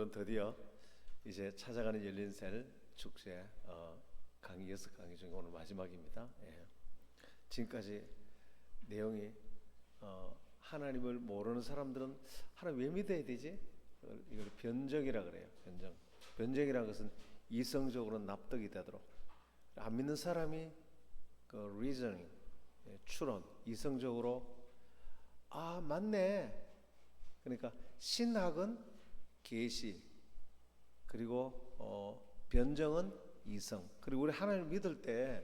오늘은 드디어 이제 찾아가는 열린셀 축제 강의 6강의 중에 오늘 마지막입니다. 예. 지금까지 내용이 하나님을 모르는 사람들은 하나님 왜 믿어야 되지? 이걸 변정이라 그래요. 변정이라는 것은 이성적으로 납득이 되도록. 안 믿는 사람이 그 reasoning, 추론, 이성적으로 아 맞네. 그러니까 신학은 계시, 그리고 변정은 이성. 그리고 우리 하나님을 믿을 때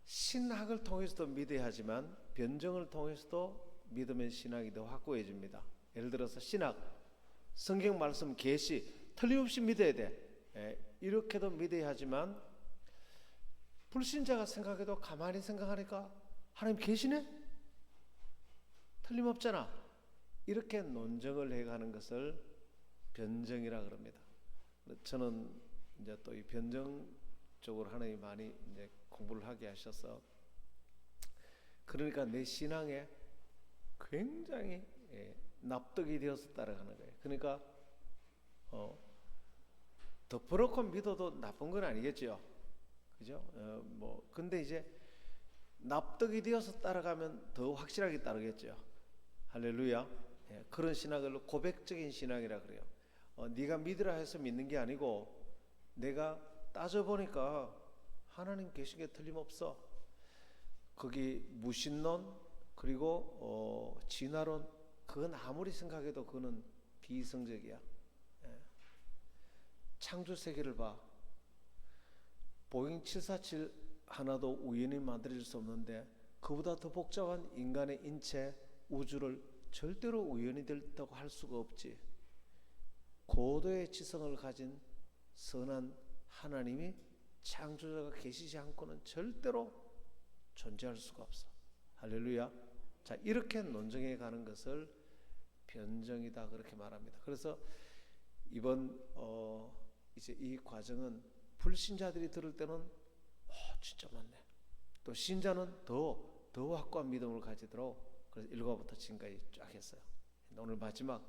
신학을 통해서도 믿어야 하지만 변정을 통해서도 믿으면 신학이 더 확고해집니다. 예를 들어서 신학, 성경 말씀, 계시 틀림없이 믿어야 돼. 이렇게도 믿어야 하지만 불신자가 생각해도 가만히 생각하니까 하나님 계시네? 틀림없잖아. 이렇게 논정을 해가는 것을 변정이라 그럽니다. 저는 이제 또 이 변정 쪽으로 하나님이 많이 이제 공부를 하게 하셔서 그러니까 내 신앙에 굉장히 납득이 되어서 따라가는 거예요. 그러니까 더 믿어도 나쁜 건 아니겠죠. 그죠? 근데 이제 납득이 되어서 따라가면 더 확실하게 따르겠죠. 할렐루야. 그런 신학을 고백적인 신학이라 그래요. 네가 믿으라 해서 믿는 게 아니고 내가 따져보니까 하나님 계신 게 틀림없어. 거기 무신론 그리고 진화론 그건 아무리 생각해도 그거는 비이성적이야. 창조 세계를 봐. 보잉 747 하나도 우연히 만들어질 수 없는데 그보다 더 복잡한 인간의 인체 우주를 절대로 우연히 됐다고 할 수가 없지. 고도의 지성을 가진 선한 하나님이 창조자가 계시지 않고는 절대로 존재할 수가 없어. 할렐루야. 자, 이렇게 논정해 가는 것을 변정이다 그렇게 말합니다. 그래서 이번 이제 이 과정은 불신자들이 들을 때는 진짜 맞네. 또 신자는 더 확고한 믿음을 가지도록 그래서 1과부터 지금까지 쫙 했어요. 오늘 마지막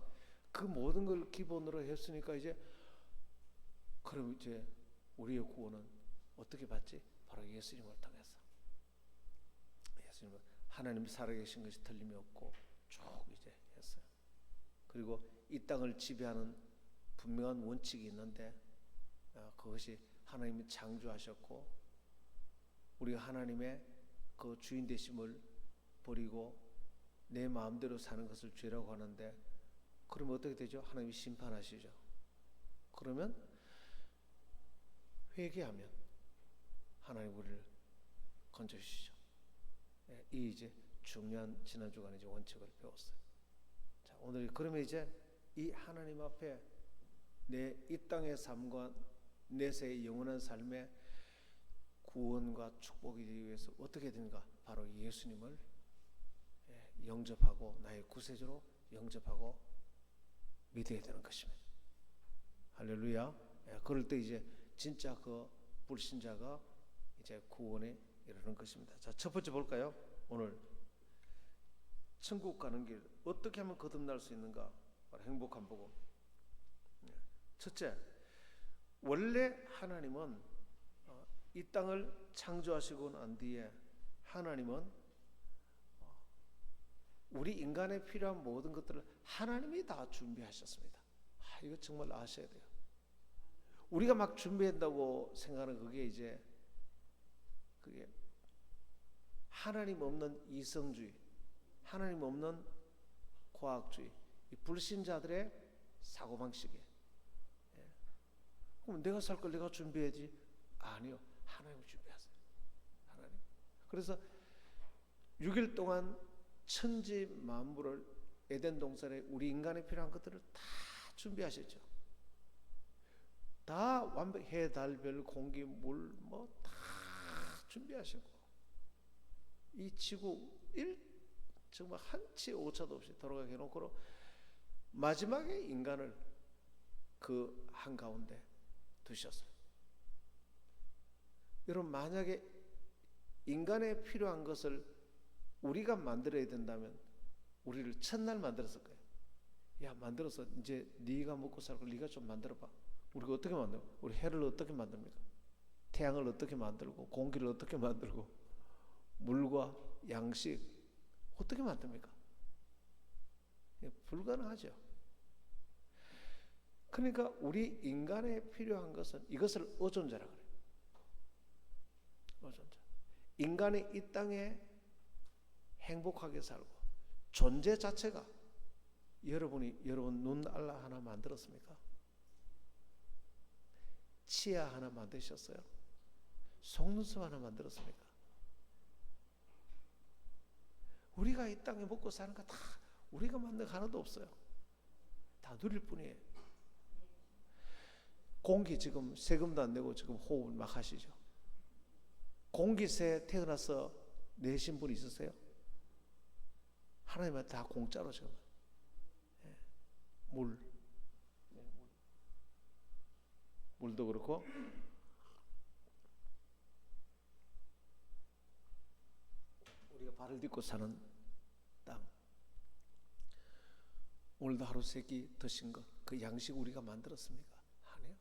그 모든 걸 기본으로 했으니까 이제 그럼 이제 우리의 구원은 어떻게 받지? 바로 예수님을 통해서. 예수님은 하나님이 살아계신 것이 틀림이 없고 쭉 이제 했어요. 그리고 이 땅을 지배하는 분명한 원칙이 있는데 그것이 하나님이 창조하셨고 우리가 하나님의 그 주인 되심을 버리고 내 마음대로 사는 것을 죄라고 하는데 그러면 어떻게 되죠? 하나님이 심판하시죠. 그러면 회개하면 하나님 우리를 건져주시죠. 이 이제 중요한 지난 주간에 이제 원칙을 배웠어요. 자, 오늘 그러면 이제 이 하나님 앞에 내 이 땅의 삶과 내세의 영원한 삶의 구원과 축복이 되기 위해서 어떻게 되는가? 바로 예수님을 영접하고 나의 구세주로 영접하고 믿어야 되는 것입니다. 할렐루야. 그럴 때 이제 진짜 그 불신자가 이제 구원에 이르는 것입니다. 자, 첫 번째 볼까요? 오늘 천국 가는 길 어떻게 하면 거듭날 수 있는가? 바로 행복한 복음. 첫째, 원래 하나님은 이 땅을 창조하시고 난 뒤에 하나님은 우리 인간에 필요한 모든 것들을 하나님이 다 준비하셨습니다. 이거 정말 아셔야 돼요. 우리가 막 준비한다고 생각하는 그게 하나님 없는 이성주의, 하나님 없는 과학주의, 이 불신자들의 사고방식이에요. 그럼 내가 살 걸 내가 준비해야지. 아니요. 하나님이 준비하세요. 하나님. 그래서 6일 동안 천지 만물을 에덴 동산에 우리 인간에 필요한 것들을 다 준비하셨죠. 다 완벽 해, 달, 별, 공기, 물 뭐 다 준비하시고 이 지구 정말 한치 오차도 없이 돌아가게 해놓고 마지막에 인간을 그 한가운데 두셨어요. 여러분 만약에 인간에 필요한 것을 우리가 만들어야 된다면 우리를 첫날 만들었을 거예요. 야, 만들어서 이제 네가 먹고 살고 네가 좀 만들어봐. 우리가 어떻게 만들어? 우리 해를 어떻게 만듭니까? 태양을 어떻게 만들고 공기를 어떻게 만들고 물과 양식 어떻게 만듭니까? 불가능하죠. 그러니까 우리 인간에 필요한 것은 이것을 어존자라 그래요. 어존자. 인간이 이 땅에 행복하게 살고 존재 자체가 여러분 눈 알라 하나 만들었습니까? 치아 하나 만드셨어요? 속눈썹 하나 만들었습니까? 우리가 이 땅에 먹고 사는 거 다 우리가 만든 거 하나도 없어요. 다 누릴 뿐이에요. 공기 지금 세금도 안 내고 지금 호흡을 막 하시죠. 공기세 태어나서 내신 분 있으세요? 하나님한테 다 공짜로 지금. 물도 그렇고 우리가 발을 딛고 사는 땅. 오늘도 하루 세 끼 드신 것, 그 양식 우리가 만들었습니까? 아니요.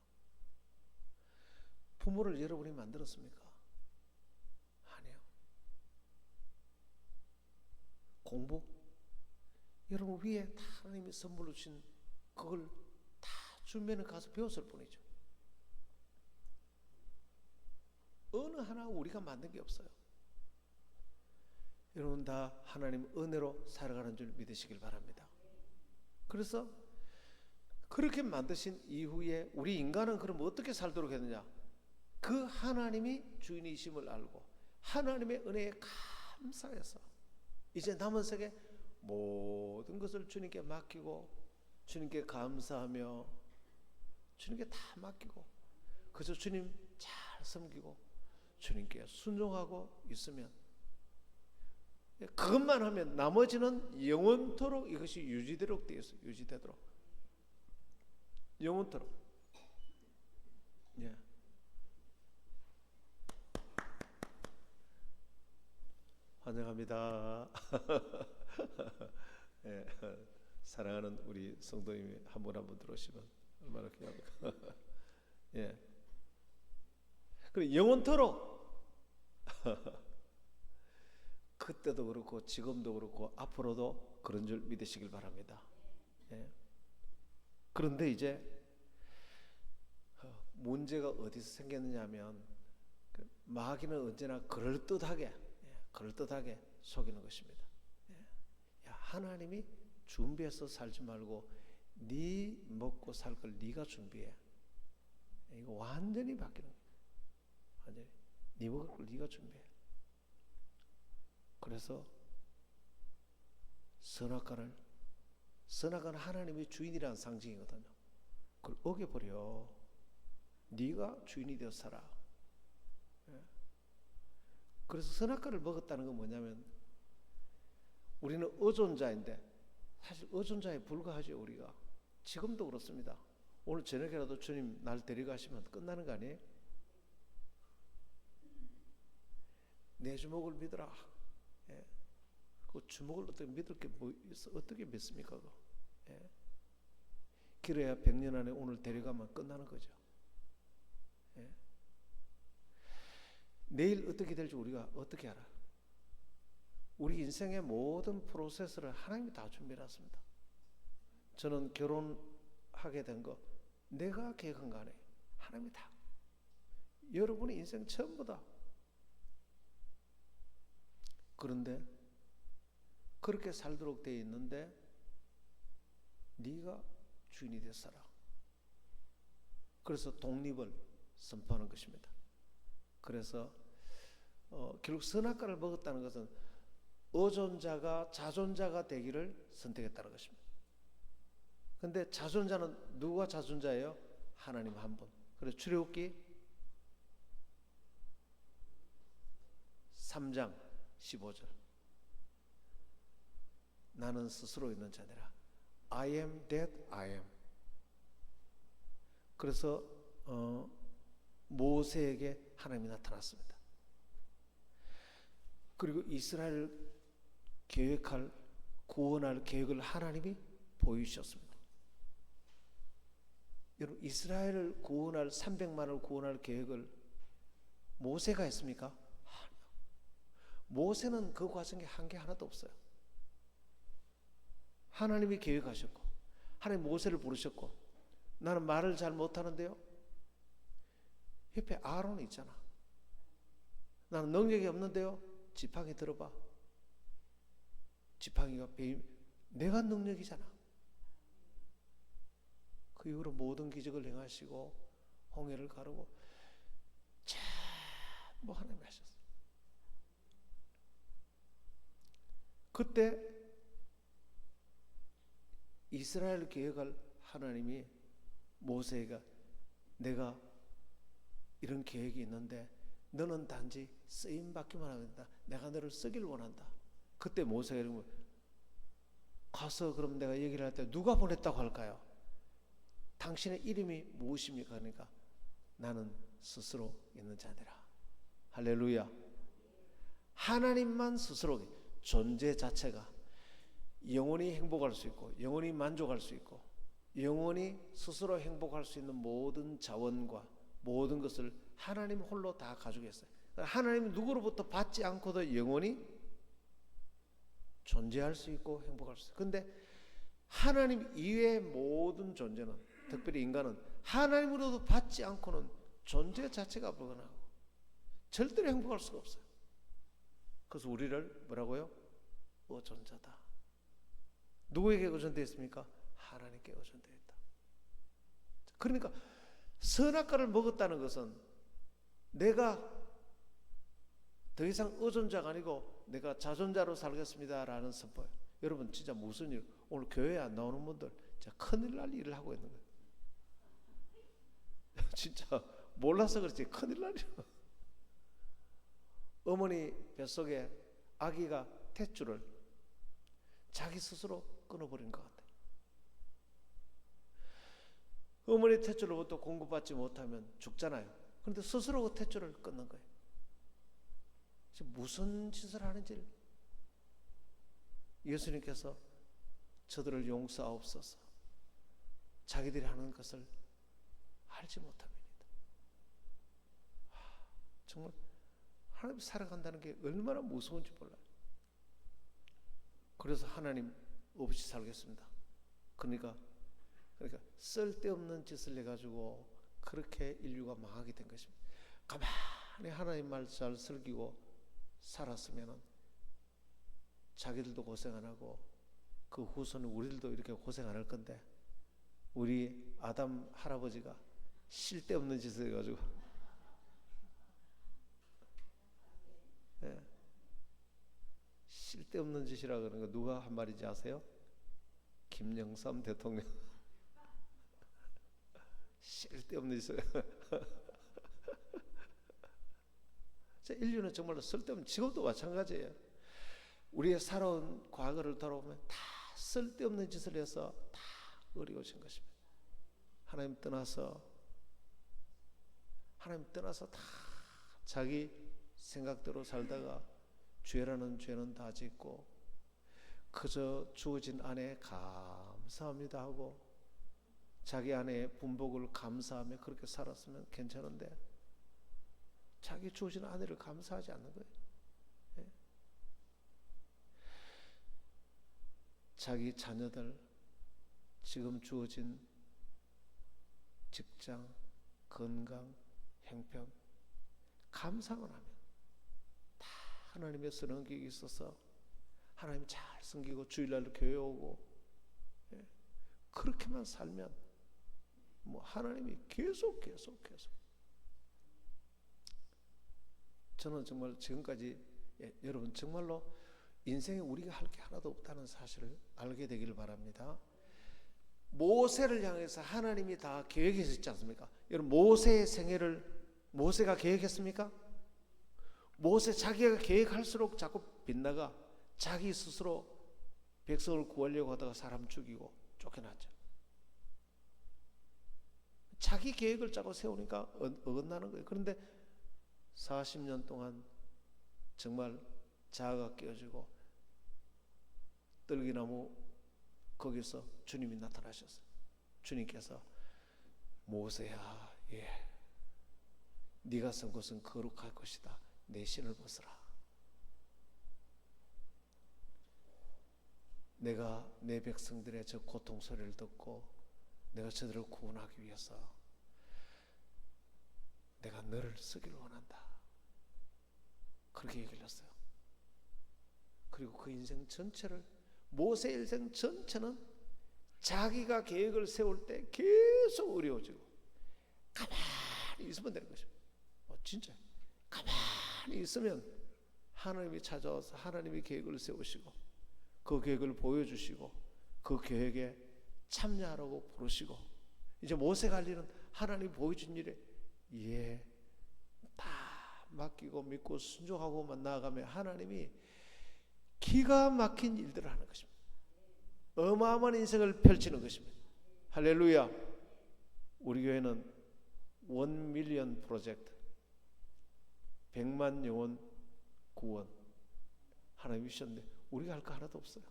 부모를 여러분이 만들었습니까? 아니요. 공부? 여러분 위에 다 하나님이 선물로 주신 그걸 다 주면은 가서 배웠을 뿐이죠. 어느 하나 우리가 만든 게 없어요. 여러분 다 하나님 은혜로 살아가는 줄 믿으시길 바랍니다. 그래서 그렇게 만드신 이후에 우리 인간은 그럼 어떻게 살도록 했느냐? 그 하나님이 주인이심을 알고 하나님의 은혜에 감사해서 이제 남은 세계 모든 것을 주님께 맡기고 주님께 감사하며 주님께 다 맡기고 그래서 주님 잘 섬기고 주님께 순종하고 있으면 그것만 하면 나머지는 영원토록 이것이 유지되도록 되어 있어요. 유지되도록 영원토록. 예. 환영합니다. 예. 사랑하는 우리 성도님이 한 분 한 분 들어오시면 얼마나 귀합니까? 예. 그리고 영원토록 그때도 그렇고 지금도 그렇고 앞으로도 그런 줄 믿으시길 바랍니다. 예. 그런데 이제 문제가 어디서 생겼느냐 하면 마귀는 언제나 그럴듯하게 속이는 것입니다. 예. 야, 하나님이 준비해서 살지 말고 네 먹고 살 걸 네가 준비해. 이거 완전히 바뀌는 거예요. 완전히 네 먹을 걸 네가 준비해. 그래서 선악과는 하나님의 주인이라는 상징이거든요. 그걸 어겨버려. 네가 주인이 되어 살아. 그래서 선악과를 먹었다는 건 뭐냐면 우리는 어존자인데 사실 어존자에 불과하죠. 우리가 지금도 그렇습니다. 오늘 저녁에라도 주님 날 데려가시면 끝나는 거 아니에요? 내 주먹을 믿어라. 예. 그 주먹을 어떻게 믿을 게 뭐 있어? 어떻게 믿습니까? 예. 길어야 100년 안에 오늘 데려가면 끝나는 거죠. 예. 내일 어떻게 될지 우리가 어떻게 알아? 우리 인생의 모든 프로세스를 하나님이 다 준비해놨습니다. 저는 결혼하게 된 거 내가 계획한 거 아니에요. 하나님이 다. 여러분의 인생 전부 다. 그런데 그렇게 살도록 되어 있는데 네가 주인이 되어 살아. 그래서 독립을 선포하는 것입니다. 그래서 결국 선악과를 먹었다는 것은 어존자가 자존자가 되기를 선택했다는 것입니다. 근데 자존자는 누가 자존자예요? 하나님 한 분. 그래서 출애굽기 3장 15절 나는 스스로 있는 자니라. I am that I am. 그래서 모세에게 하나님이 나타났습니다. 그리고 이스라엘 계획할 구원할 계획을 하나님이 보여주셨습니다. 여러분, 이스라엘을 구원할 300만을 구원할 계획을 모세가 했습니까? 아니요. 모세는 그 과정에 한 게 하나도 없어요. 하나님이 계획하셨고, 하나님 모세를 부르셨고, 나는 말을 잘 못하는데요, 옆에 아론이 있잖아. 나는 능력이 없는데요, 지팡이 들어봐. 지팡이가 내가 능력이잖아. 그 이후로 모든 기적을 행하시고 홍해를 가르고 전부 하나님이 하셨어요. 그때 이스라엘 계획을 하나님이 모세가 내가 이런 계획이 있는데 너는 단지 쓰임 받기만 하면 된다. 내가 너를 쓰길 원한다. 그때 모세가 이러면 가서 그럼 내가 얘기를 할 때 누가 보냈다고 할까요? 당신의 이름이 무엇입니까? 그러니까 나는 스스로 있는 자니라. 할렐루야. 하나님만 스스로 존재 자체가 영원히 행복할 수 있고 영원히 만족할 수 있고 영원히 스스로 행복할 수 있는 모든 자원과 모든 것을 하나님 홀로 다 가지고 있어요. 하나님은 누구로부터 받지 않고도 영원히 존재할 수 있고 행복할 수 있어요. 그런데 하나님 이외의 모든 존재는, 특별히 인간은 하나님으로도 받지 않고는 존재 자체가 불가능하고 절대로 행복할 수가 없어요. 그래서 우리를 뭐라고요? 의존자다. 누구에게 의존되어 있습니까? 하나님께 의존되어 있다. 그러니까 선악과를 먹었다는 것은 내가 더 이상 의존자가 아니고 내가 자존자로 살겠습니다 라는 선포예요. 여러분 진짜 무슨 일, 오늘 교회에 안 나오는 분들 진짜 큰일 날 일을 하고 있는 거예요. 진짜 몰라서 그렇지 큰일 날이야. 어머니 뱃속에 아기가 탯줄을 자기 스스로 끊어버린 것 같아요. 어머니 탯줄로부터 공급받지 못하면 죽잖아요. 그런데 스스로 그 탯줄을 끊는 거예요. 무슨 짓을 하는지 예수님께서 저들을 용서하옵소서, 자기들이 하는 것을 알지 못함이니이다. 정말 하나님 살아간다는 게 얼마나 무서운지 몰라요. 그래서 하나님 없이 살겠습니다. 그러니까 쓸데없는 짓을 해가지고 그렇게 인류가 망하게 된 것입니다. 가만히 하나님 말 잘 섬기고 살았으면 자기들도 고생 안 하고 그 후손은 우리들도 이렇게 고생 안 할 건데, 우리 아담 할아버지가 쓸데없는 짓을 해가지고 쓸데없는 짓이라 그러는 거 누가 한 말인지 아세요? 김영삼 대통령. 쓸데없는 짓을. 인류는 정말로 쓸데없는, 지금도 마찬가지예요. 우리의 살아온 과거를 돌아보면 다 쓸데없는 짓을 해서 다 어려우신 것입니다. 하나님 떠나서 다 자기 생각대로 살다가 죄라는 죄는 다 짓고 그저 주어진 아내에 감사합니다 하고 자기 아내의 분복을 감사하며 그렇게 살았으면 괜찮은데 자기 주어진 아내를 감사하지 않는 거예요. 예? 자기 자녀들, 지금 주어진 직장, 건강, 형편 감사만 하면 다 하나님의 선한 계획이 있어서 하나님 잘 섬기고 주일날 교회 오고, 예? 그렇게만 살면 뭐 하나님이 계속 저는 정말 지금까지 여러분 정말로 인생에 우리가 할 게 하나도 없다는 사실을 알게 되기를 바랍니다. 모세를 향해서 하나님이 다 계획했지 않습니까? 여러분 모세의 생애를 모세가 계획했습니까? 모세 자기가 계획할수록 자꾸 빗나가 자기 스스로 백성을 구하려고 하다가 사람 죽이고 쫓겨났죠. 자기 계획을 자꾸 세우니까 어긋나는 거예요. 그런데 40년 동안 정말 자아가 깨어지고 떨기나무 거기서 주님이 나타나셨어요. 주님께서 모세야, 네가 선 곳은 거룩할 것이다. 내 신을 벗어라. 내가 내 백성들의 저 고통 소리를 듣고 내가 저들을 구원하기 위해서 내가 너를 쓰기를 원한다. 그렇게 얘기를 했어요. 그리고 그 인생 전체를, 모세 일생 전체는 자기가 계획을 세울 때 계속 어려워지고 가만히 있으면 되는 것입니다. 진짜 가만히 있으면 하나님이 찾아와서 하나님이 계획을 세우시고 그 계획을 보여주시고 그 계획에 참여하라고 부르시고, 이제 모세가 할 일은 하나님이 보여준 일에 다 맡기고 믿고 순종하고만 나아가면 하나님이 기가 막힌 일들을 하는 것입니다. 어마어마한 인생을 펼치는 것입니다. 할렐루야. 우리 교회는 1 밀리언 프로젝트, 100만 영혼 구원 하나님이 주셨는데 우리가 할 거 하나도 없어요.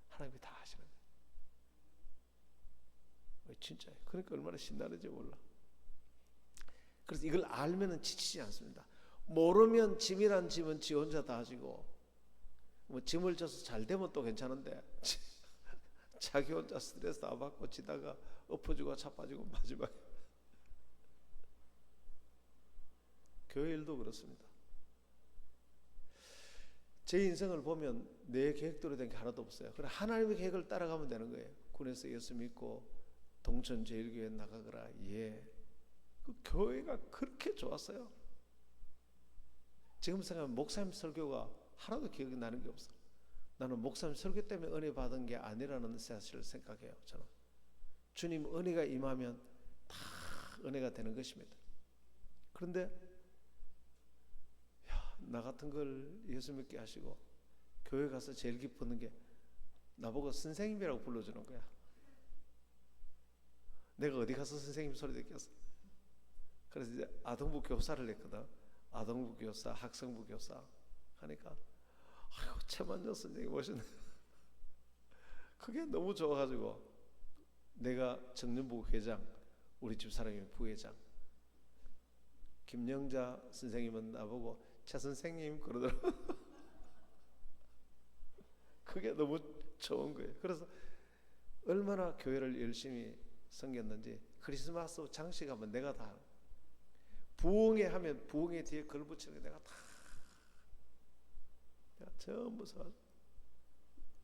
하나님이 다 하시는 거예요. 진짜예요. 그러니까 얼마나 신나는지 몰라. 그래서 이걸 알면은 지치지 않습니다. 모르면 짐이란 짐은 지 혼자 다 지고, 뭐 짐을 져서 잘 되면 또 괜찮은데 자기 혼자 스트레스 다 받고 지다가 엎어지고 자빠지고 마지막에 교회 일도 그렇습니다. 제 인생을 보면 내 계획대로 된 게 하나도 없어요. 그래 하나님의 계획을 따라가면 되는 거예요. 군에서 예수 믿고 동천 제일교회 나가거라. 그 교회가 그렇게 좋았어요. 지금 생각하면 목사님 설교가 하나도 기억이 나는 게 없어. 나는 목사님 설교 때문에 은혜 받은 게 아니라는 사실을 생각해요. 저는 주님 은혜가 임하면 다 은혜가 되는 것입니다. 그런데 나 같은 걸 예수 믿게 하시고 교회 가서 제일 기쁘는 게 나보고 선생님이라고 불러주는 거야. 내가 어디 가서 선생님 소리 듣겠어. 그래서 이제 아동부 교사를 했거든. 아동부 교사, 학생부 교사 하니까 아이고 최만정 선생님 오셨네. 그게 너무 좋아가지고 내가 청년부 회장, 우리 집 사람이 부회장, 김영자 선생님은 나보고 최 선생님 그러더라고. 그게 너무 좋은 거예요. 그래서 얼마나 교회를 열심히 섬겼는지 크리스마스 장식하면 내가 다, 부흥회 하면 부흥회 뒤에 글 붙이는 게 내가 전부 써가지고,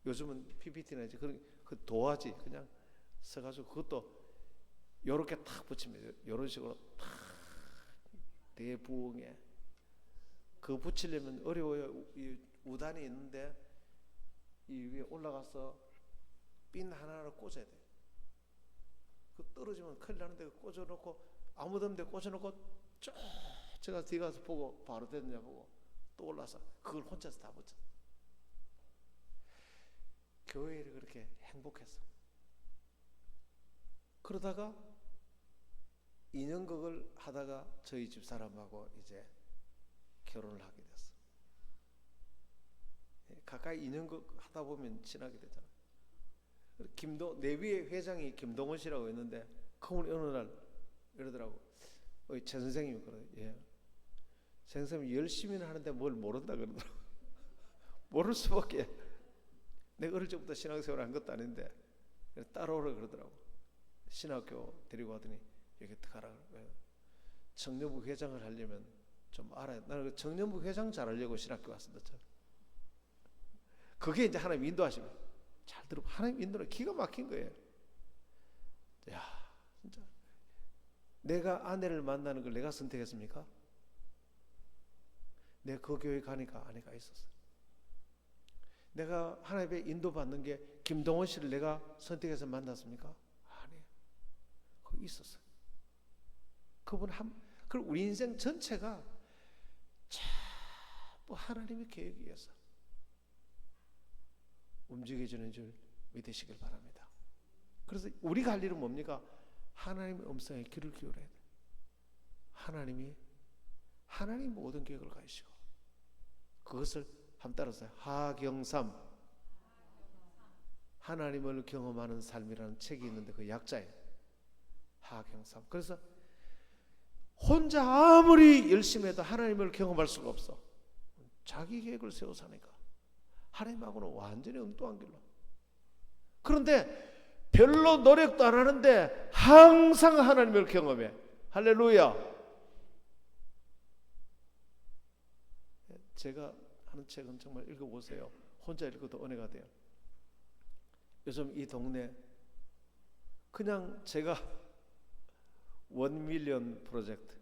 요즘은 PPT나 이제 그 도화지 그냥 써가지고 그것도 요렇게 탁 붙입니다. 요런 식으로 탁 대부흥회. 그거 붙이려면 어려워요. 이 우단이 있는데 이 위에 올라가서 핀 하나를 꽂아야 돼. 그 떨어지면 큰일 나는데 꽂아놓고 아무도 없는데 꽂아놓고 쭉 제가 뒤에 가서 보고 바로 됐냐 보고 또 올라서 그걸 혼자서 다 붙여. 교회를 그렇게 행복했어. 그러다가 2년극을 하다가 저희 집 사람하고 이제 결혼을 하게 됐어. 가까이 2년극 하다 보면 친하게 되잖아. 내 위에 회장이 김동원 씨라고 했는데 그분이 어느 날 이러더라고. 최 선생님이 그래. 선생님이 열심히는 하는데 뭘 모른다 그러더라고. 모를 수밖에. 내가 어릴 적부터 신학생활을 한 것도 아닌데 따라오라 그러더라고. 신학교 데리고 가더니 여기 가라. 청년부 회장을 하려면 좀 알아야. 나는 청년부 회장 잘하려고 신학교 왔습니다. 그게 이제 하나님 인도하시면 잘 들어. 하나님 인도는 기가 막힌 거예요. 야, 진짜 내가 아내를 만나는 걸 내가 선택했습니까? 내가 그 교회 가니까 아내가 있었어. 내가 하나님의 인도받는 게 김동원 씨를 내가 선택해서 만났습니까? 아니에요. 거기 있었어. 그분 그리고 우리 인생 전체가 전부 하나님의 계획에 의해서 움직여지는 줄 믿으시길 바랍니다. 그래서 우리가 할 일은 뭡니까? 하나님의 음성에 귀를 기울여야 돼. 하나님이 모든 계획을 가지시고 그것을 한번 따라서요. 하경삼, 하나님을 경험하는 삶이라는 책이 있는데 그 약자예요. 하경삼. 그래서 혼자 아무리 열심히 해도 하나님을 경험할 수가 없어. 자기 계획을 세워 사니까 하나님하고는 완전히 엉뚱한 길로. 그런데 별로 노력도 안 하는데 항상 하나님을 경험해. 할렐루야. 제가 하는 책은 정말 읽어보세요. 혼자 읽어도 은혜가 돼요. 요즘 이 동네 그냥 제가 1밀리언 프로젝트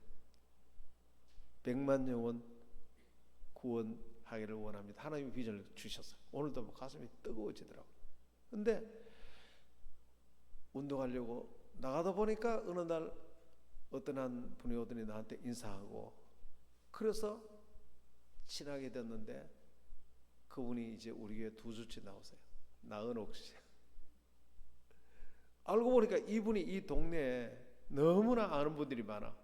100만 영혼 구원하기를 원합니다. 하나님이 비전을 주셨어요. 오늘도 뭐 가슴이 뜨거워지더라고요. 근데 운동하려고 나가다 보니까 어느 날 어떤 한 분이 오더니 나한테 인사하고, 그래서 친하게 됐는데 그분이 이제 우리 교회 2주째 나오세요. 나은옥 씨. 알고 보니까 이분이 이 동네에 너무나 아는 분들이 많아.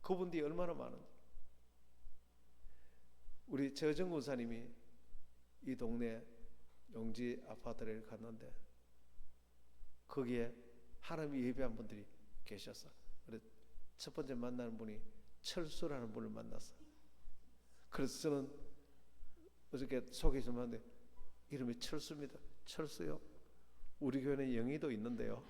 그분들이 얼마나 많은지. 우리 최정 군사님이 이 동네 용지 아파트를 갔는데 거기에 하나님 예배한 분들이 계셨어. 그래서 첫 번째 만나는 분이 철수라는 분을 만났어. 그래서 저는 어저께 소개 좀 하는데 이름이 철수입니다. 철수요? 우리 교회는 영희도 있는데요.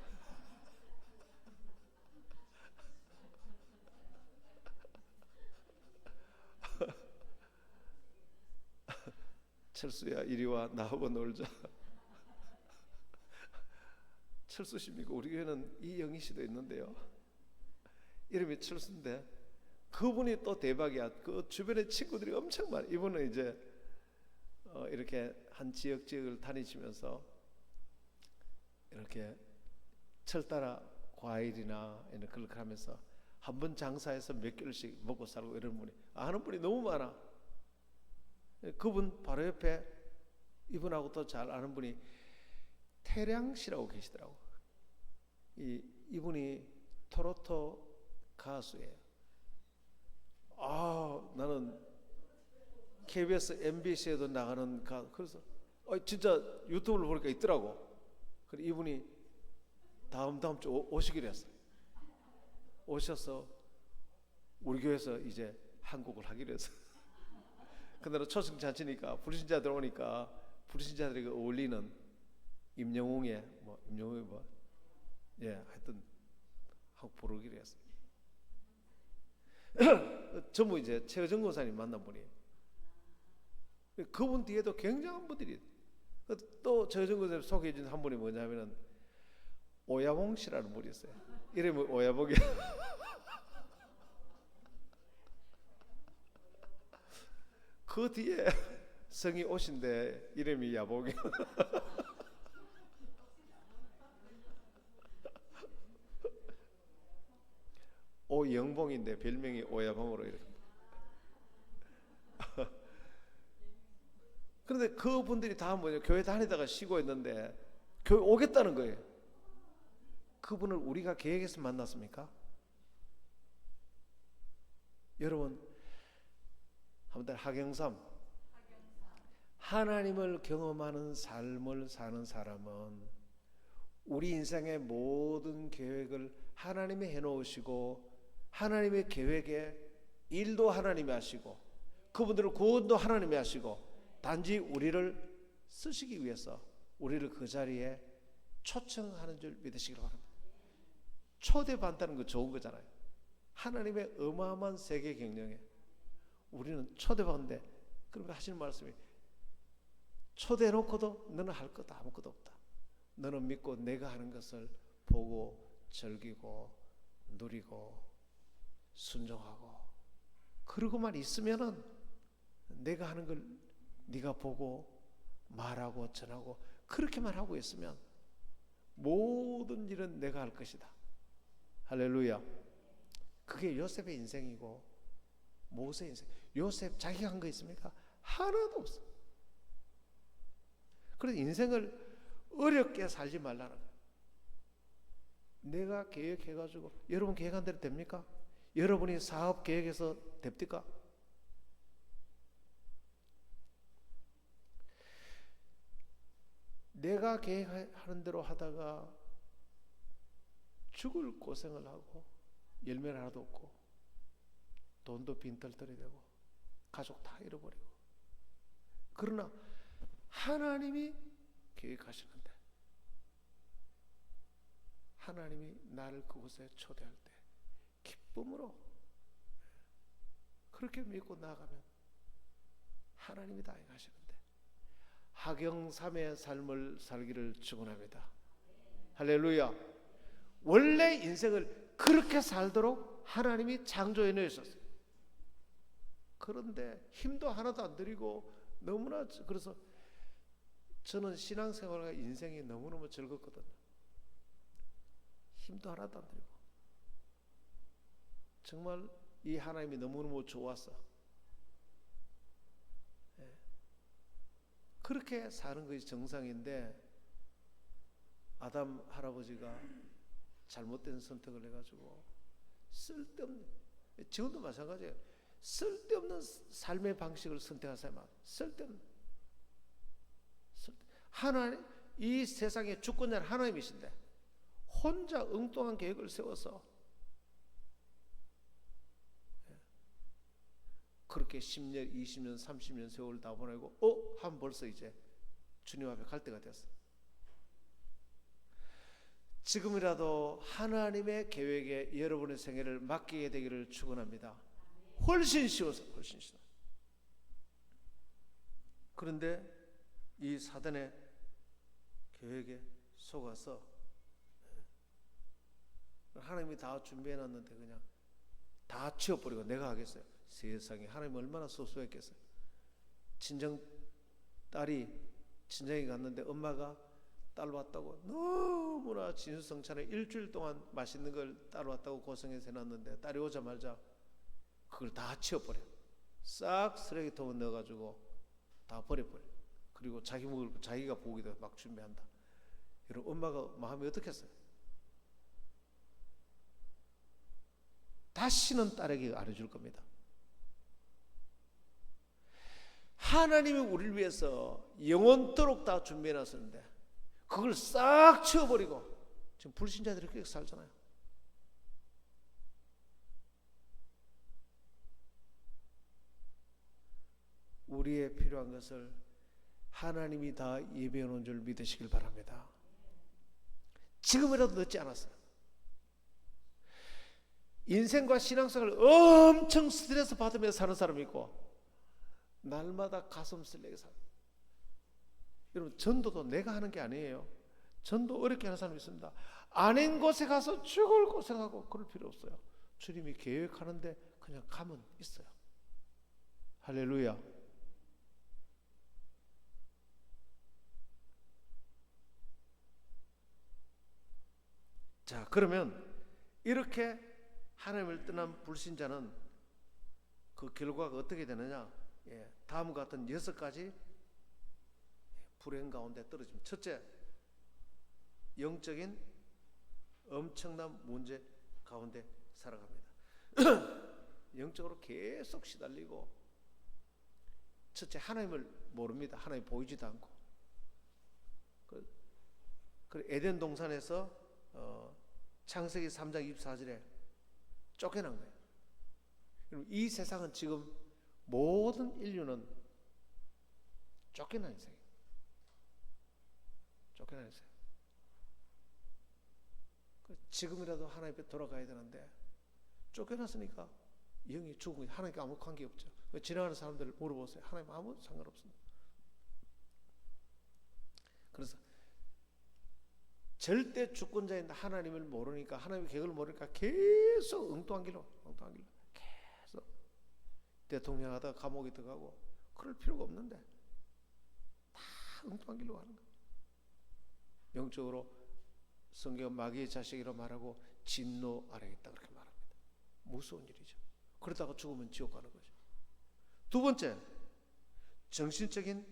철수야 이리 와 나하고 놀자. 철수십니까? 우리 교회는 이영희 씨도 있는데요. 이름이 철수인데 그분이 또 대박이야. 그 주변에 친구들이 엄청 많아. 이분은 이제 이렇게 한 지역을 다니시면서 이렇게 철 따라 과일이나 이런 걸 하면서 한 번 장사해서 몇 개월씩 먹고 살고 이런 분이, 아는 분이 너무 많아. 그분 바로 옆에 이분하고 또 잘 아는 분이 태량 씨라고 계시더라고. 이분이 토로토 가수예요. 나는 KBS, MBC에도 나가는 그래서 진짜 유튜브를 보니까 있더라고. 그래서 이분이 다음 주 오시기로 했어. 오셔서 우리 교회에서 이제 한국을 하기로 했어. 그날은 초승 잔치니까 불신자들 오니까 불신자들이 어울리는 임영웅의 하여튼 한국 부르기로 했어. 전부 이제 최정 권사님 만나보니 그분 뒤에도 굉장한 분들이, 또 최정 권사님 소개해 준 한 분이 뭐냐면은 오야봉 씨라는 분이 있어요. 이름이 오야봉이야. 그 뒤에 성이 오신데 이름이 야봉이야. 오영봉인데 별명이 오야봉으로 이렇게. 그런데 그분들이 다 뭐냐, 교회 다니다가 쉬고 있는데 교회 오겠다는 거예요. 그분을 우리가 계획해서 만났습니까? 여러분 한번 하경삼, 하나님을 경험하는 삶을 사는 사람은 우리 인생의 모든 계획을 하나님이 해놓으시고 하나님의 계획에 일도 하나님이 하시고 그분들을 구원도 하나님이 하시고 단지 우리를 쓰시기 위해서 우리를 그 자리에 초청하는 줄 믿으시기 바랍니다. 초대받는다는 거 좋은 거잖아요. 하나님의 어마어마한 세계 경영에 우리는 초대받는데, 그러니까 하시는 말씀이 초대해놓고도 너는 할 것 아무것도 없다. 너는 믿고 내가 하는 것을 보고 즐기고 누리고 순종하고 그러고만 있으면은 내가 하는 걸 네가 보고 말하고 전하고 그렇게만 하고 있으면 모든 일은 내가 할 것이다. 할렐루야. 그게 요셉의 인생이고 모세의 인생. 요셉 자기가 한 거 있습니까? 하나도 없어. 그래서 인생을 어렵게 살지 말라는 거예요. 내가 계획해가지고, 여러분 계획한 대로 됩니까? 여러분이 사업 계획해서 됩니까? 내가 계획하는 대로 하다가 죽을 고생을 하고 열매를 하나도 없고 돈도 빈털터리 되고 가족 다 잃어버리고, 그러나 하나님이 계획하시는데, 하나님이 나를 그곳에 초대할 때 기쁨으로 그렇게 믿고 나아가면 하나님이 다 행하시는데, 하경삼의 삶을 살기를 축원합니다. 할렐루야. 원래 인생을 그렇게 살도록 하나님이 창조해 놓으셨어요. 그런데 힘도 하나도 안 들이고 너무나, 그래서 저는 신앙생활과 인생이 너무너무 즐겁거든요. 힘도 하나도 안 들이고 정말 이 하나님이 너무너무 좋았어. 예. 그렇게 사는 것이 정상인데, 아담 할아버지가 잘못된 선택을 해가지고 쓸데없는, 지금도 마찬가지예요. 쓸데없는 삶의 방식을 선택하세요. 쓸데없는. 하나님, 이 세상의 주권자는 하나님이신데 혼자 엉뚱한 계획을 세워서 그렇게 10년, 20년, 30년 세월 다 보내고 한 벌써 이제 주님 앞에 갈 때가 됐어. 지금이라도 하나님의 계획에 여러분의 생애를 맡기게 되기를 축원합니다. 훨씬 쉬워서, 훨씬 쉬워. 그런데 이 사단의 계획에 속아서 하나님이 다 준비해놨는데 그냥 다 치워버리고 내가 하겠어요. 세상에, 하나님 얼마나 소소했겠어요. 친정 딸이 친정에 갔는데 엄마가 딸 왔다고 너무나 진수성찬에 일주일 동안 맛있는 걸 딸 왔다고 고생해서 해놨는데, 딸이 오자마자 그걸 다 치워버려. 싹 쓰레기통에 넣어가지고 다 버려버려. 그리고 자기 먹을 거 자기가 보기도 막 준비한다. 여러분, 엄마가 마음이 어떻겠어요? 다시는 딸에게 안 해줄 겁니다. 하나님이 우리를 위해서 영원토록 다 준비해놨었는데 그걸 싹 치워버리고 지금 불신자들이 그렇게 살잖아요. 우리의 필요한 것을 하나님이 다 예비해 놓은 줄 믿으시길 바랍니다. 지금이라도 늦지 않았어요. 인생과 신앙생활을 엄청 스트레스 받으면서 사는 사람이 있고, 날마다 가슴 쓸리게 살아요. 여러분, 전도도 내가 하는 게 아니에요. 전도 어렵게 하는 사람이 있습니다. 아닌 곳에 가서 죽을 고생하고 그럴 필요 없어요. 주님이 계획하는데 그냥 가면 있어요. 할렐루야. 자, 그러면 이렇게 하나님을 떠난 불신자는 그 결과가 어떻게 되느냐? 다음과 같은 6가지 불행 가운데 떨어집니다. 첫째, 영적인 엄청난 문제 가운데 살아갑니다. 영적으로 계속 시달리고, 첫째, 하나님을 모릅니다. 하나님 보이지도 않고. 그 에덴 동산에서 창세기 3장 24절에 쫓겨난 거예요. 이 세상은 지금 모든 인류는 쫓겨난 인생이에요. 쫓겨난 인생. 지금이라도 하나님 앞에 돌아가야 되는데 쫓겨났으니까 영이 죽은 거예요. 하나님과 아무 관계 없죠. 지나가는 사람들 물어보세요. 하나님 아무 상관없습니다. 그래서 절대 주권자인 하나님을 모르니까, 하나님의 계획을 모르니까 계속 엉뚱한 길로 계속 대통령 하다가 감옥에 들어가고, 그럴 필요가 없는데 다 엉뚱한 길로 가는 거예요. 영적으로 성경 마귀의 자식이라고 말하고 진노하겠다 그렇게 말합니다. 무서운 일이죠. 그러다가 죽으면 지옥 가는 거죠. 두 번째, 정신적인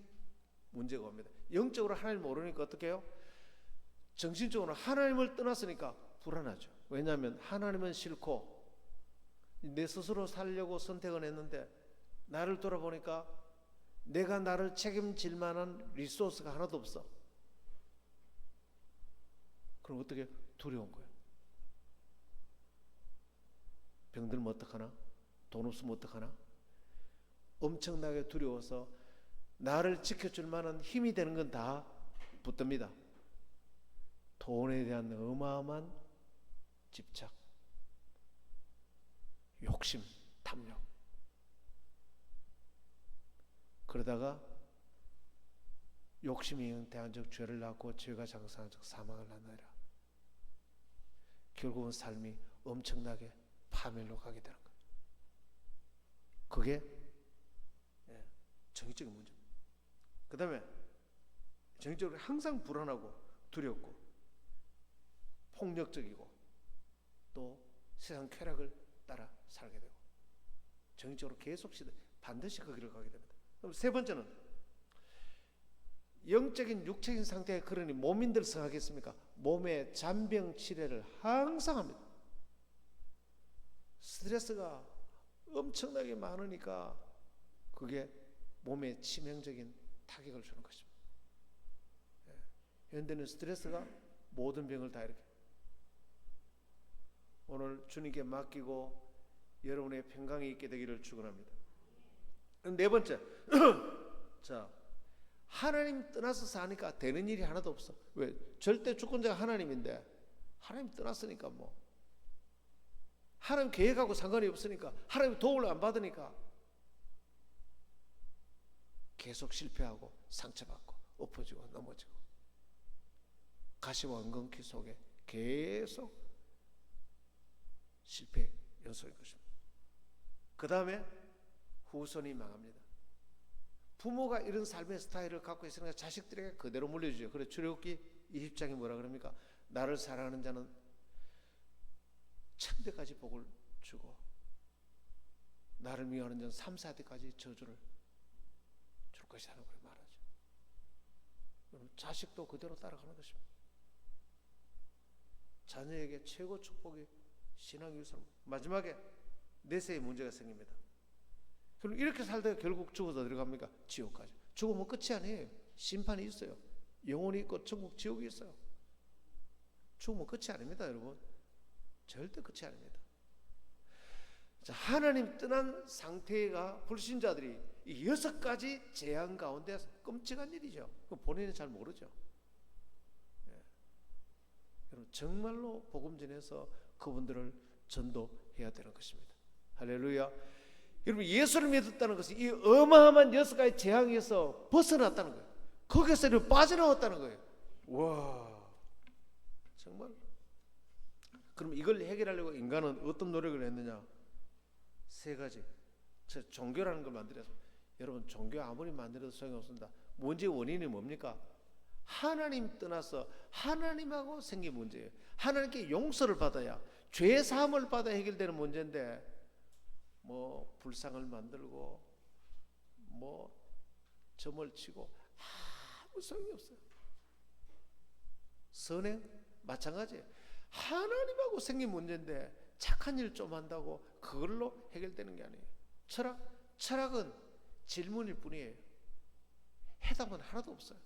문제가 옵니다. 영적으로 하나님을 모르니까 어떻게 해요? 정신적으로 하나님을 떠났으니까 불안하죠. 왜냐하면 하나님은 싫고 내 스스로 살려고 선택을 했는데 나를 돌아보니까 내가 나를 책임질 만한 리소스가 하나도 없어. 그럼 어떻게? 두려운 거예요. 병들면 어떡하나? 돈 없으면 어떡하나? 엄청나게 두려워서 나를 지켜줄 만한 힘이 되는 건 다 붙듭니다. 돈에 대한 어마어마한 집착, 욕심, 탐욕. 그러다가 욕심이 대한적 죄를 낳고 죄가 장사한적 사망을 낳느니라. 결국은 삶이 엄청나게 파멸로 가게 되는 거예요. 그게 정의적인 문제입니다. 그 다음에 정의적으로 항상 불안하고 두렵고 폭력적이고 또 세상 쾌락을 따라 살게 되고 정의적으로 계속 반드시 그 길을 가게 됩니다. 그럼 세 번째는 영적인 육체적인 상태에 그러니 몸인들 생각하겠습니까? 몸의 잔병 치레를 항상 합니다. 스트레스가 엄청나게 많으니까 그게 몸에 치명적인 타격을 주는 것입니다. 현대는 스트레스가 모든 병을 다 이렇게. 오늘 주님께 맡기고 여러분의 평강이 있게 되기를 축원합니다. 네 번째, 자, 하나님 떠나서 사니까 되는 일이 하나도 없어. 왜? 절대 주권자가 하나님인데 하나님 떠났으니까 뭐 하나님 계획하고 상관이 없으니까 하나님 도움을 안 받으니까 계속 실패하고 상처받고 엎어지고 넘어지고 가시와 엉겅퀴 속에 계속 실패 연속인 것입니다. 그 다음에 후손이 망합니다. 부모가 이런 삶의 스타일을 갖고 있으니까 자식들에게 그대로 물려주죠. 그래서 출애굽기 20장이 뭐라 그럽니까? 나를 사랑하는 자는 천대까지 복을 주고 나를 미워하는 자는 3, 4대까지 저주를 줄 것이라고 말하죠. 자식도 그대로 따라가는 것입니다. 자녀에게 최고 축복이 신앙 유산. 마지막에 내세의 문제가 생깁니다. 그럼 이렇게 살다가 결국 죽어서 어디로 갑니까? 지옥까지. 죽으면 끝이 아니에요. 심판이 있어요. 영혼이 있고 천국 지옥이 있어요. 죽으면 끝이 아닙니다, 여러분. 절대 끝이 아닙니다. 자, 하나님 떠난 상태가 불신자들이 이 6가지 재앙 가운데 끔찍한 일이죠. 본인은 잘 모르죠. 여러분 정말로 복음 전해서 그분들을 전도해야 되는 것입니다. 할렐루야. 여러분 예수를 믿었다는 것은 이 어마어마한 6가지 재앙에서 벗어났다는 거예요. 거기서 빠져나왔다는 거예요. 와, 정말. 그럼 이걸 해결하려고 인간은 어떤 노력을 했느냐? 3가지. 종교라는 걸 만들어서 여러분 종교 아무리 만들어도 소용없습니다. 문제의 원인이 뭡니까? 하나님 떠나서 하나님하고 생긴 문제예요. 하나님께 용서를 받아야 죄 사함을 받아 해결되는 문제인데 뭐 불상을 만들고 뭐 점을 치고 아무 소용이 없어요. 선행 마찬가지예요. 하나님하고 생긴 문제인데 착한 일 좀 한다고 그걸로 해결되는 게 아니에요. 철학은 질문일 뿐이에요. 해답은 하나도 없어요.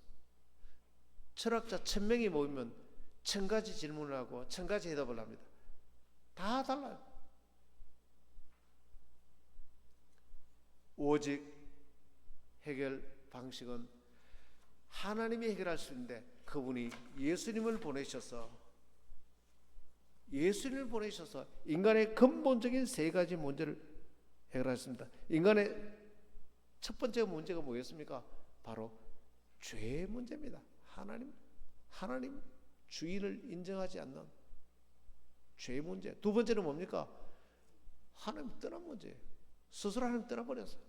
철학자 1000명이 모이면 1000가지 질문을 하고 1000가지 해답을 합니다. 다 달라요. 오직 해결 방식은 하나님이 해결할 수 있는데 그분이 예수님을 보내셔서 인간의 근본적인 3가지 문제를 해결하셨습니다. 인간의 첫 번째 문제가 뭐였습니까? 바로 죄의 문제입니다. 하나님 주인을 인정하지 않는 죄의 문제. 두 번째는 뭡니까? 하나님 떠난 문제예요. 스스로 하나님 떠나버렸어요.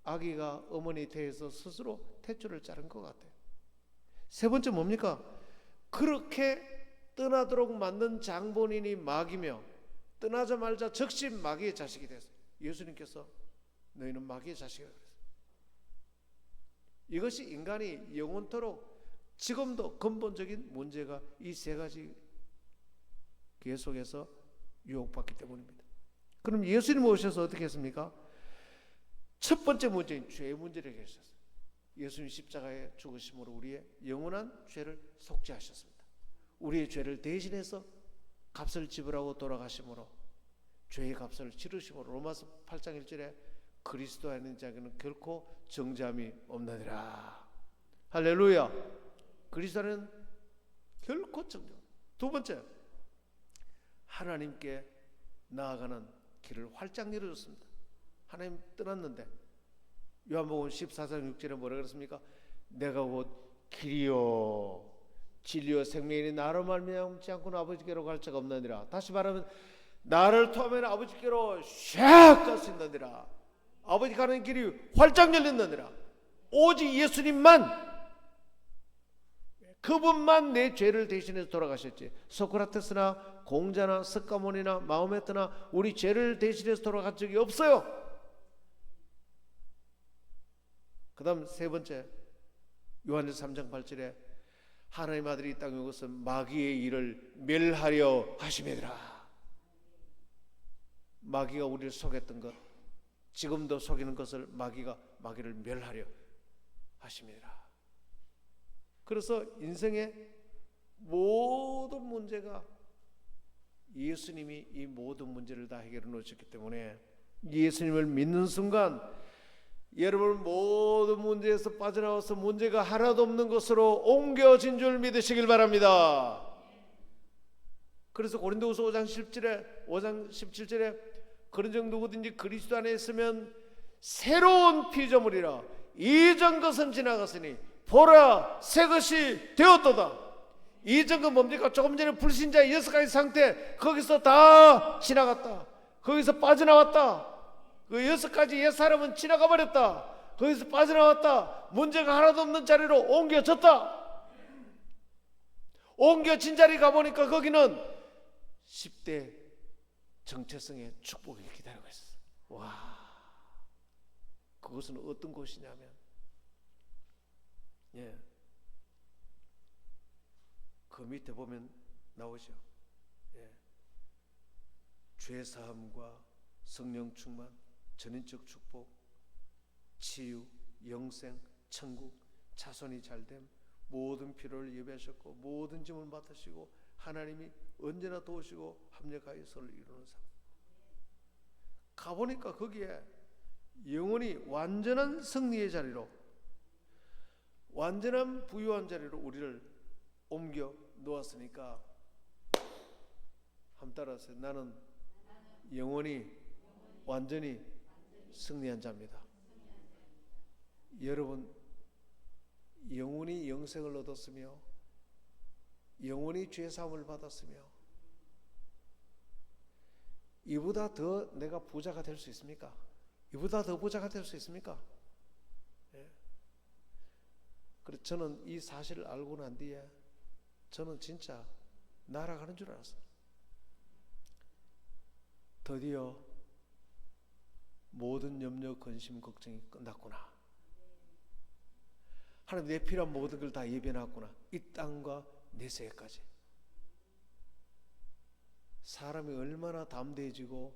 아기가 어머니 태에서 스스로 탯줄을 자른 것 같아요. 세 번째 뭡니까? 그렇게 떠나도록 만든 장본인이 마귀며 떠나자마자 즉시 마귀의 자식이 됐어요. 예수님께서 너희는 마귀의 자식이라고 그랬어요. 이것이 인간이 영원토록 지금도 근본적인 문제가 이 3가지 계속해서 유혹받기 때문입니다. 그럼 예수님 오셔서 어떻게 했습니까? 첫 번째 문제인 죄의 문제를 해결하셨어요. 예수님 십자가에 죽으심으로 우리의 영원한 죄를 속죄하셨습니다. 우리의 죄를 대신해서 값을 지불하고 돌아가심으로 죄의 값을 치르심으로 로마서 8장 1절에 그리스도 안에 있는 자에게는 결코 정죄함이 없느니라. 할렐루야. 그리스도 안에는 결코 정죄. 두 번째, 하나님께 나아가는 길을 활짝 열어줬습니다. 하나님 떠났는데 요한복음 14장 6절에 뭐라 그랬습니까? 내가 곧 길이요 진리요 생명이니 나로 말미암지 않고는 아버지께로 갈 자가 없느니라. 다시 말하면 나를 통하면 아버지께로 샥 갈 수 있느니라. 아버지 가는 길이 활짝 열렸느니라. 오직 예수님만, 그분만 내 죄를 대신해서 돌아가셨지. 소크라테스나 공자나 석가모니나 마호메트나 우리 죄를 대신해서 돌아간 적이 없어요. 그 다음 세 번째, 요한일서 3장 8절에 하나님 아들이 이 땅에 오셔서 마귀의 일을 멸하려 하심이니라. 마귀가 우리를 속였던 것, 지금도 속이는 것을 마귀를 멸하려 하심이니라. 그래서 인생의 모든 문제가 예수님이 이 모든 문제를 다 해결해 놓으셨기 때문에 예수님을 믿는 순간 여러분 모든 문제에서 빠져나와서 문제가 하나도 없는 것으로 옮겨진 줄 믿으시길 바랍니다. 그래서 고린도후서 5장 17절에 그런즉 누구든지 그리스도 안에 있으면 새로운 피조물이라 이전 것은 지나갔으니 보라 새 것이 되었도다. 이전 건 뭡니까? 조금 전에 불신자의 6가지 상태, 거기서 다 지나갔다. 거기서 빠져나왔다. 그 6가지 옛사람은 지나가 버렸다. 거기서 빠져나왔다. 문제가 하나도 없는 자리로 옮겨졌다. 옮겨진 자리 가보니까 거기는 10대 정체성의 축복이 기다리고 있어. 와, 그것은 어떤 곳이냐면 그 밑에 보면 나오죠. 죄사함과 성령 충만, 전인적 축복, 치유, 영생, 천국, 자손이 잘됨, 모든 필요를 예배하셨고 모든 짐을 맡으시고 하나님이 언제나 도우시고 합력하여 서를 이루는 삶. 가보니까 거기에 영원히 완전한 승리의 자리로, 완전한 부유한 자리로 우리를 옮겨 놓았으니까 한번 따라하세요. 나는 영원히 완전히 승리한 자입니다. 여러분 영원히 영생을 얻었으며 영원히 죄사함을 받았으며 이보다 더 내가 부자가 될 수 있습니까? 이보다 더 부자가 될 수 있습니까? 그래서 저는 이 사실을 알고 난 뒤에 저는 진짜 날아가는 줄 알았어요. 드디어 모든 염려, 근심, 걱정이 끝났구나. 하나님 내 필요한 모든 걸 다 예배해놨구나. 이 땅과 내세까지. 사람이 얼마나 담대해지고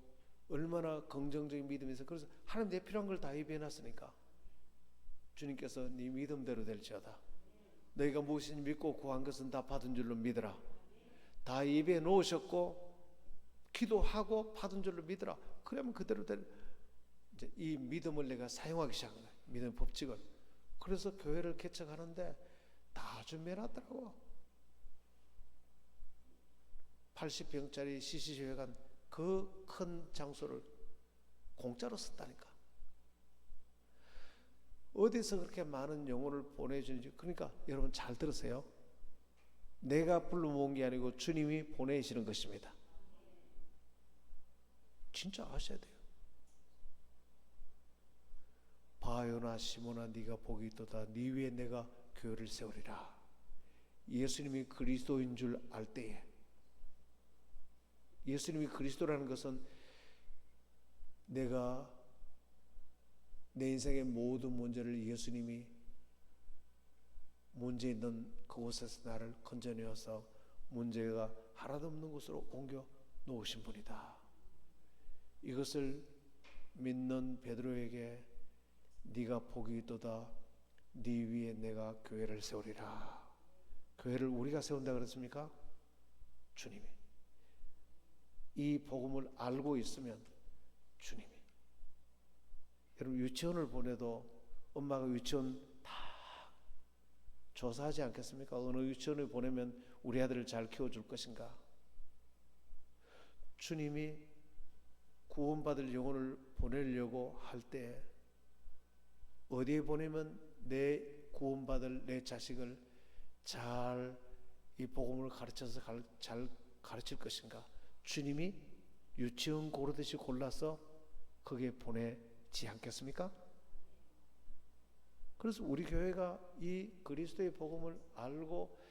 얼마나 긍정적인 믿음이 있어. 그래서 하나님 내 필요한 걸 다 예배해놨으니까 주님께서 네 믿음대로 될지어다. 너희가 무엇인지 믿고 구한 것은 다 받은 줄로 믿으라. 다 예배해 놓으셨고 기도하고 받은 줄로 믿으라. 그러면 그대로 될, 이제 이 믿음을 내가 사용하기 시작한 거예요. 믿음의 법칙을. 그래서 교회를 개척하는데 다 준비해놨더라고. 80평짜리 CCC회관 그 큰 장소를 공짜로 썼다니까. 어디서 그렇게 많은 영혼을 보내주는지. 그러니까 여러분 잘 들으세요. 내가 불러 모은 게 아니고 주님이 보내시는 것입니다. 진짜 아셔야 돼요. 바요나 시몬아 네가 복이 있도다. 네 위에 내가 교회를 세우리라. 예수님이 그리스도인 줄 알 때에, 예수님이 그리스도라는 것은 내가 내 인생의 모든 문제를 예수님이 문제 있는 그곳에서 나를 건져내어서 문제가 하나도 없는 곳으로 옮겨 놓으신 분이다. 이것을 믿는 베드로에게 네가 복이 있도다. 네 위에 내가 교회를 세우리라. 교회를 우리가 세운다 그랬습니까? 주님이. 이 복음을 알고 있으면 주님이, 여러분 유치원을 보내도 엄마가 유치원 다 조사하지 않겠습니까? 어느 유치원을 보내면 우리 아들을 잘 키워줄 것인가? 주님이 구원받을 영혼을 보내려고 할 때 어디에 보내면 내 구원받을 내 자식을 잘 이 복음을 가르쳐서 잘 가르칠 것인가? 주님이 유치원 고르듯이 골라서 거기에 보내지 않겠습니까? 그래서 우리 교회가 이 그리스도의 복음을 알고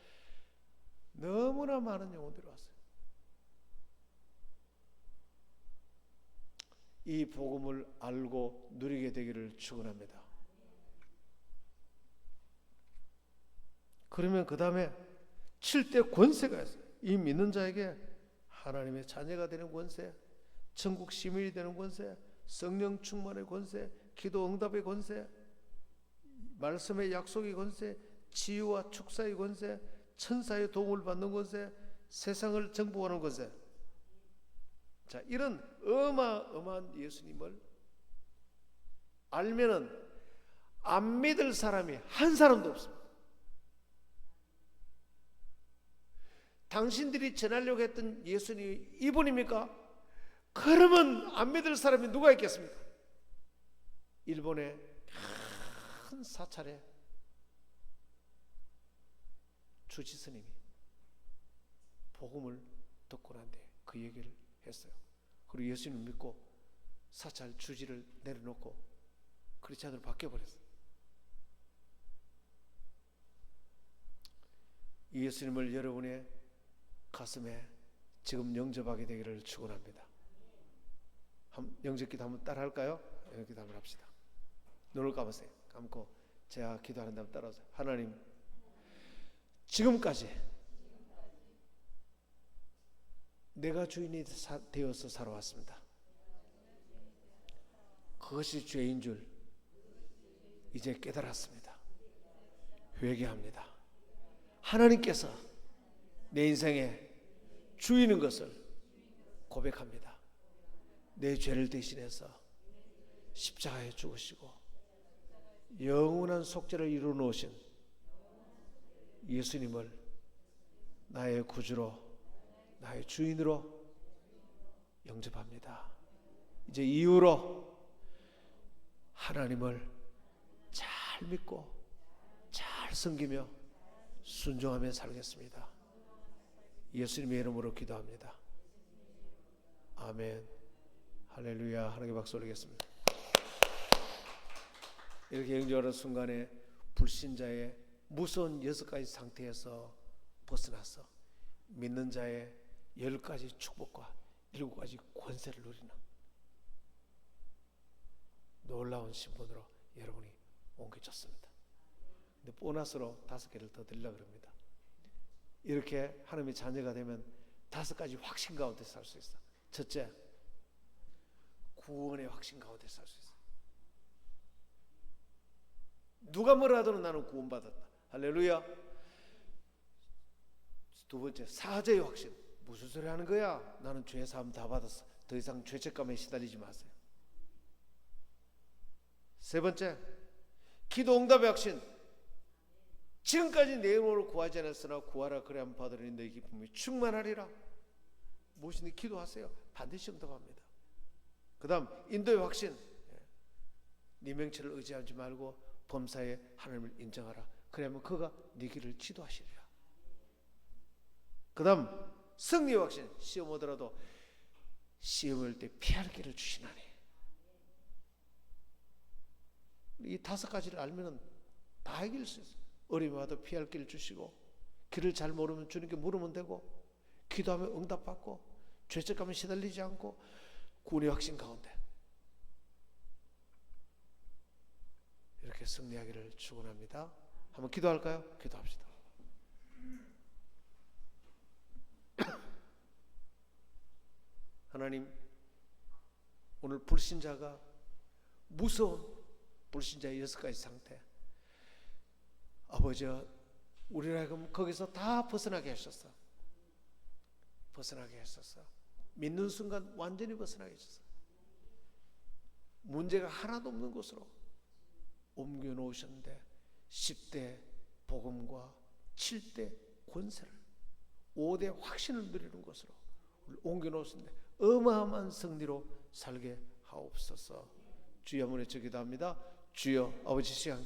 너무나 많은 영혼들이 왔어요. 이 복음을 알고 누리게 되기를 축원합니다. 그러면 그 다음에 7대 권세가 있어요. 이 믿는 자에게 하나님의 자녀가 되는 권세, 천국 시민이 되는 권세, 성령 충만의 권세, 기도 응답의 권세, 말씀의 약속의 권세, 치유와 축사의 권세, 천사의 도움을 받는 권세, 세상을 정복하는 권세. 자, 이런 어마어마한 예수님을 알면은 안 믿을 사람이 한 사람도 없습니다. 당신들이 전하려고 했던 예수님이 이분입니까? 그러면 안 믿을 사람이 누가 있겠습니까? 일본의 큰 사찰에 주지 스님이 복음을 듣고 난 뒤에 그 얘기를 했어요. 그리고 예수님 믿고 사찰 주지를 내려놓고 크리스찬으로 바뀌어버렸어요. 이 예수님을 여러분의 가슴에 지금 영접하게 되기를 축원합니다. 영접기도 한번 따라 할까요? 영접기도 한번 합시다. 눈을 감으세요. 감고 제가 기도하는 다음 따라서 하나님, 지금까지 내가 주인이 되어서 살아왔습니다. 그것이 죄인 줄 이제 깨달았습니다. 회개합니다. 하나님께서 내 인생의 주인인 것을 고백합니다. 내 죄를 대신해서 십자가에 죽으시고 영원한 속죄를 이루어 놓으신 예수님을 나의 구주로, 나의 주인으로 영접합니다. 이제 이후로 하나님을 잘 믿고 잘 섬기며 순종하며 살겠습니다. 예수님의 이름으로 기도합니다. 아멘. 할렐루야. 하나님께 박수 올리겠습니다. 이렇게 영접하는 순간에 불신자의 무서운 6가지 상태에서 벗어나서 믿는 자의 10가지 축복과 7가지 권세를 누리는 놀라운 신분으로 여러분이 옮겨졌습니다. 근데 보너스로 5개를 더 드리려고 합니다. 이렇게 하나님의 자녀가 되면 5가지 확신 가운데 살 수 있어. 첫째, 구원의 확신 가운데 살 수 있어. 누가 뭐라 하더라도 나는 구원받았다. 할렐루야. 두 번째, 사죄의 확신. 무슨 소리 하는 거야? 나는 죄 사함 다 받았어. 더 이상 죄책감에 시달리지 마세요. 세 번째, 기도 응답의 확신. 지금까지 내 이름으로 구하지 않았으나 구하라 그래야 받으리니 너희 기쁨이 충만하리라. 무엇이든 기도하세요. 반드시 응답합니다. 그 다음 인도의 확신. 네 명체를 의지하지 말고 범사에 하나님을 인정하라. 그러면 그가 네 길을 지도하시리라. 그 다음 승리의 확신. 시험 오더라도 시험 올 때 피할 길을 주시나니. 이 5가지를 알면 다 이길 수 있어요. 어려움이 와도 피할 길을 주시고, 길을 잘 모르면 주님께 물으면 되고, 기도하면 응답받고, 죄책감에 시달리지 않고, 구원의 확신 가운데 이렇게 승리하기를 축원합니다. 한번 기도할까요? 기도합시다. 하나님, 오늘 불신자가 무서운 불신자의 6가지 상태, 아버지, 우리를 하여금 거기서 다 벗어나게 하셨어. 벗어나게 하셨어. 믿는 순간 완전히 벗어나게 해주소서. 문제가 하나도 없는 곳으로 옮겨 놓으셨는데 10대 복음과 7대 권세를 5대 확신을 누리는 곳으로 옮겨 놓으셨는데 어마어마한 승리로 살게 하옵소서. 주여 한번 외쳐 기도합니다. 주여 아버지 시간